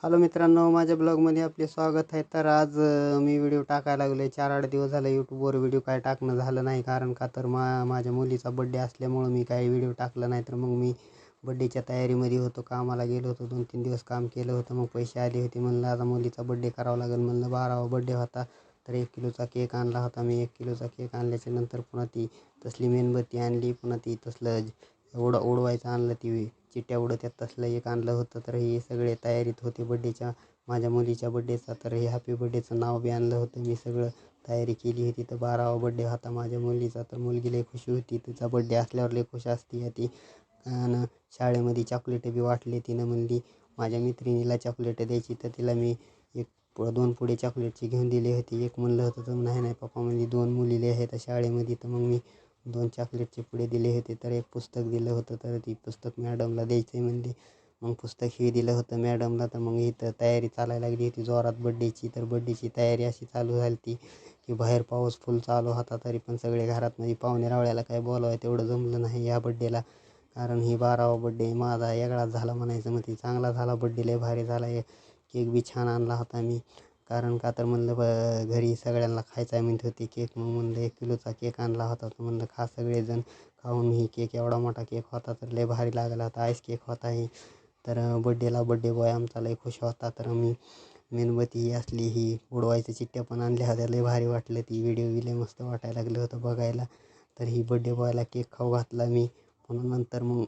Hello मित्रांनो, माझ्या ब्लॉगमध्ये आपले स्वागत आहे. तर आज मी व्हिडिओ टाकायला लागलो आहे. 4-8 दिवस झाले यूट्यूबवर व्हिडिओ काय टाकणं झालं नाही, कारण का तर माझ्या मुलीचा बड्डे असल्यामुळं मी काही व्हिडिओ टाकला नाही. तर मग मी बड्डेच्या तयारीमध्ये होतो, कामाला गेलो होतो, 2-3 दिवस काम केलं होतं. मग पैसे आले होते, म्हणलं आता मुलीचा बड्डे करावा लागेल. म्हणलं 12वा बड्डे होता, तर 1 किलोचा केक आणला होता मी. 1 किलोचा केक आणल्याच्या नंतर पुन्हा ती तसली मेणबत्ती आणली, पुन्हा ती तसलं उडवायचं आणलं, ती चिट्ट्या उडत्यात तसलं एक आणलं होतं. तर हे सगळे तयारीत होते बड्डेच्या, माझ्या मुलीच्या बड्डेचा. तर हे हॅपी बड्डेचं नाव बी आणलं होतं मी, सगळं तयारी केली होती. तर 12वा बड्डे होता माझ्या मुलीचा. तर मुलगी लई खुशी होती, तिचा बड्डे असल्यावर लई खुश असते ती. आणि शाळेमध्ये चॉकलेटं बी वाटले. तिनं म्हणली माझ्या मैत्रिणीला चॉकलेटं द्यायची, तर तिला मी 2 पुडे चॉकलेटची घेऊन दिली होती. एक म्हणलं होतं, तर नाही नाही पप्पा म्हणजे 2 मुलीले आहेत शाळेमध्ये, तर मग मी 2 चॉकलेटचे पुडे दिले होते. तर एक पुस्तक दिलं होतं, तर ती पुस्तक मॅडमला द्यायचं आहे म्हणली. मग पुस्तक हे दिलं होतं मॅडमला. तर मग इथं तयारी चालायला लागली होती जोरात बड्डेची. तर बड्डेची तयारी अशी चालू झाली ती की बाहेर पाऊस फुल चालू होता, तरी पण सगळे घरात म्हणजे पाहुणे रावळ्याला काय बोलावं तेवढं जमलं नाही या बड्डेला. कारण ही 12वा बड्डे माझा वेगळाच झाला म्हणायचं. मग ती चांगला झाला बड्डे, लय भारी झाला. केक बी छान आणला होता मी, कारण का तर म्हणलं घरी सगळ्यांना खायचा आहे म्हणत होती केक. मग म्हणलं 1 किलोचा केक आणला होता, तर म्हणलं खा सगळेजण. खाऊन ही केक एवढा मोठा केक होता, तर लय भारी लागला होता. आईस केक होता ही. तर बड्डेला बड्डे बॉय आमचा लय खुश होता. तर मी मेणबत्ती ही असली ही उडवायच्या चिट्ट्या पण आणल्या होत्या, लय भारी वाटलं. ती व्हिडिओ बी लय मस्त वाटायला लागलं होतं बघायला. तर ही बड्डे बॉयला केक खाऊ घातला मी. पुन्हा नंतर मग